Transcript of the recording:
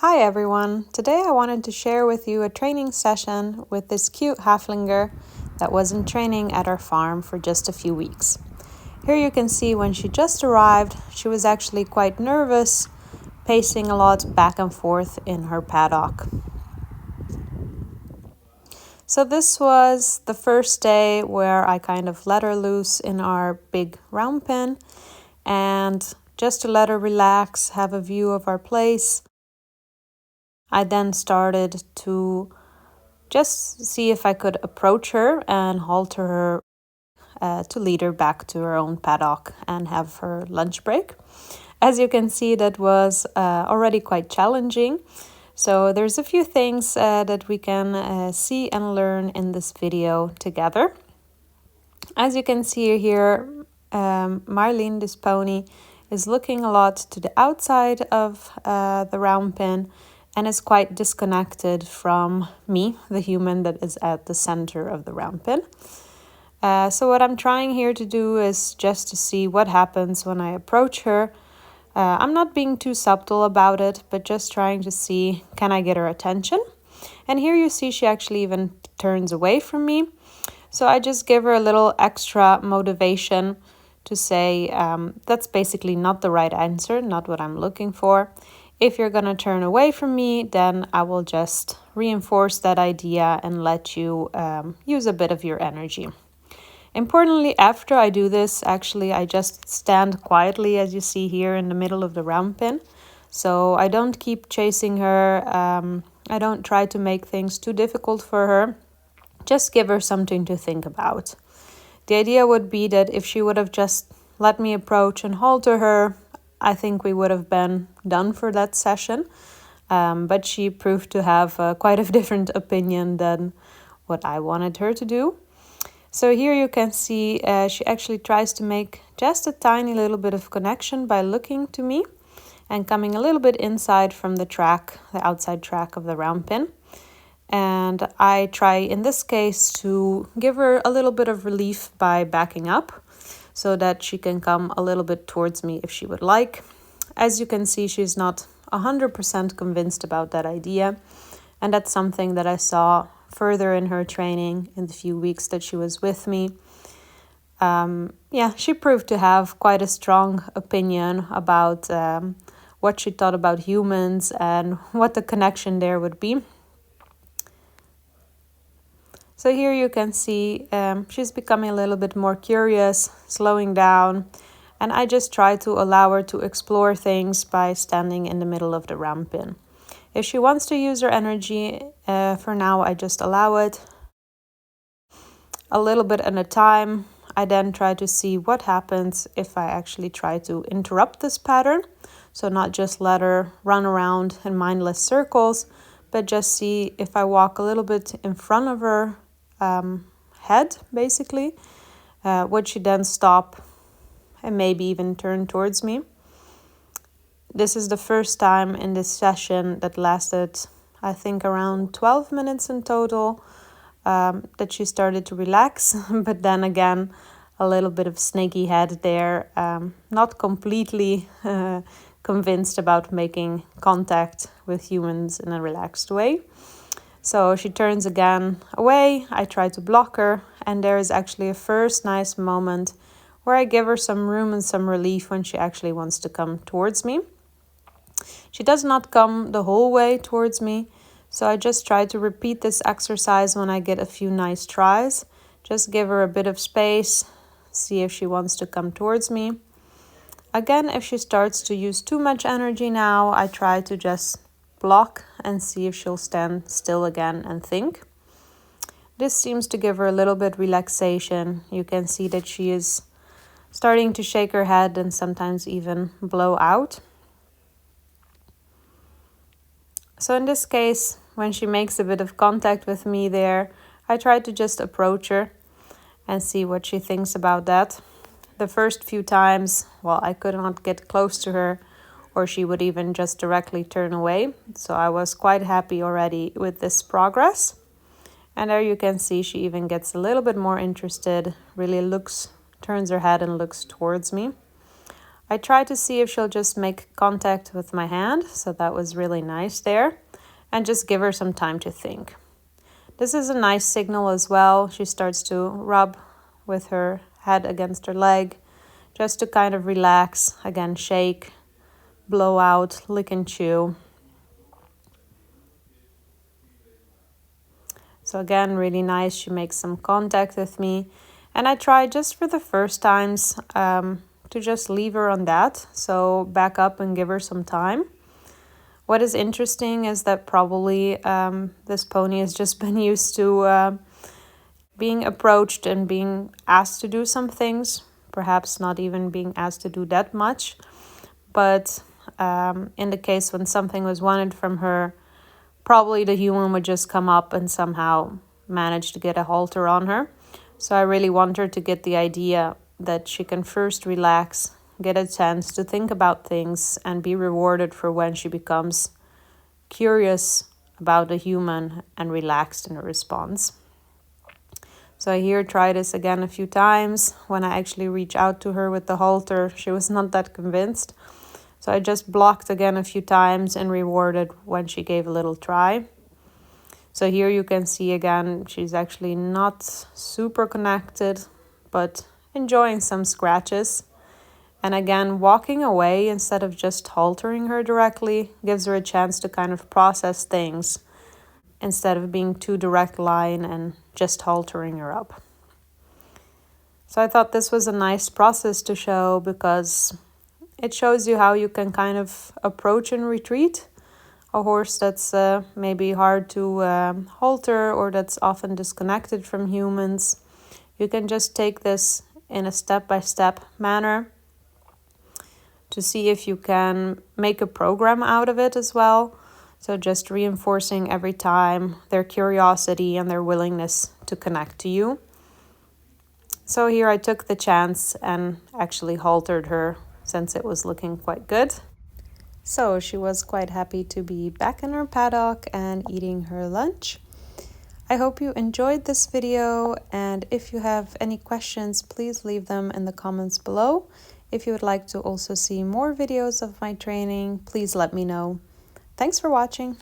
Hi everyone! Today I wanted to share with you a training session with this cute halflinger that was in training at our farm for just a few weeks. Here you can see when she just arrived, she was actually quite nervous, pacing a lot back and forth in her paddock. So this was the first day where I kind of let her loose in our big round pen, and just to let her relax, have a view of our place, I then started to just see if I could approach her and halter her to lead her back to her own paddock and have her lunch break. As you can see, that was already quite challenging. So there's a few things that we can see and learn in this video together. As you can see here, Marlene, this pony, is looking a lot to the outside of the round pen and is quite disconnected from me, the human that is at the center of the round pen. So what I'm trying here to do is just to see what happens when I approach her. I'm not being too subtle about it, but just trying to see, can I get her attention? And here you see she actually even turns away from me. So I just give her a little extra motivation to say that's basically not the right answer, not what I'm looking for. If you're going to turn away from me, then I will just reinforce that idea and let you use a bit of your energy. Importantly, after I do this, actually, I just stand quietly, as you see here, in the middle of the round pen. So I don't keep chasing her. I don't try to make things too difficult for her. Just give her something to think about. The idea would be that if she would have just let me approach and halter her, I think we would have been done for that session. But she proved to have quite a different opinion than what I wanted her to do. So here you can see she actually tries to make just a tiny little bit of connection by looking to me and coming a little bit inside from the track, the outside track of the round pen. And I try in this case to give her a little bit of relief by backing up so that she can come a little bit towards me if she would like. As you can see, she's not 100% convinced about that idea. And that's something that I saw further in her training in the few weeks that she was with me. She proved to have quite a strong opinion about what she thought about humans and what the connection there would be. So here you can see she's becoming a little bit more curious, slowing down, and I just try to allow her to explore things by standing in the middle of the round pen. If she wants to use her energy, for now I just allow it. A little bit at a time, I then try to see what happens if I actually try to interrupt this pattern. So not just let her run around in mindless circles, but just see if I walk a little bit in front of her head, basically, would she then stop and maybe even turn towards me. This is the first time in this session that lasted, I think, around 12 minutes in total, that she started to relax, but then again, a little bit of snaky head there, not completely convinced about making contact with humans in a relaxed way. So she turns again away, I try to block her, and there is actually a first nice moment where I give her some room and some relief when she actually wants to come towards me. She does not come the whole way towards me, so I just try to repeat this exercise when I get a few nice tries. Just give her a bit of space, see if she wants to come towards me. Again, if she starts to use too much energy now, I try to just block and see if she'll stand still again and think. This seems to give her a little bit relaxation. You can see that she is starting to shake her head and sometimes even blow out. So in this case, when she makes a bit of contact with me there, I try to just approach her and see what she thinks about that. The first few times, I could not get close to her, or she would even just directly turn away. So I was quite happy already with this progress. And there you can see she even gets a little bit more interested, really turns her head and looks towards me. I tried to see if she'll just make contact with my hand, so that was really nice there, and just give her some time to think. This is a nice signal as well. She starts to rub with her head against her leg, just to kind of relax, again, shake, blow out, lick and chew. So again, really nice. She makes some contact with me. And I try just for the first times to just leave her on that. So back up and give her some time. What is interesting is that probably this pony has just been used to being approached and being asked to do some things. Perhaps not even being asked to do that much. But in the case when something was wanted from her, probably the human would just come up and somehow manage to get a halter on her. So I really want her to get the idea that she can first relax, get a chance to think about things, and be rewarded for when she becomes curious about the human and relaxed in her response. So I here try this again a few times. When I actually reach out to her with the halter, she was not that convinced. So I just blocked again a few times and rewarded when she gave a little try. So here you can see again, she's actually not super connected, but enjoying some scratches. And again, walking away instead of just haltering her directly gives her a chance to kind of process things instead of being too direct line and just haltering her up. So I thought this was a nice process to show because it shows you how you can kind of approach and retreat a horse that's maybe hard to halter or that's often disconnected from humans. You can just take this in a step-by-step manner to see if you can make a program out of it as well. So just reinforcing every time their curiosity and their willingness to connect to you. So here I took the chance and actually haltered her since it was looking quite good. So she was quite happy to be back in her paddock and eating her lunch. I hope you enjoyed this video, and if you have any questions, please leave them in the comments below. If you would like to also see more videos of my training, please let me know. Thanks for watching.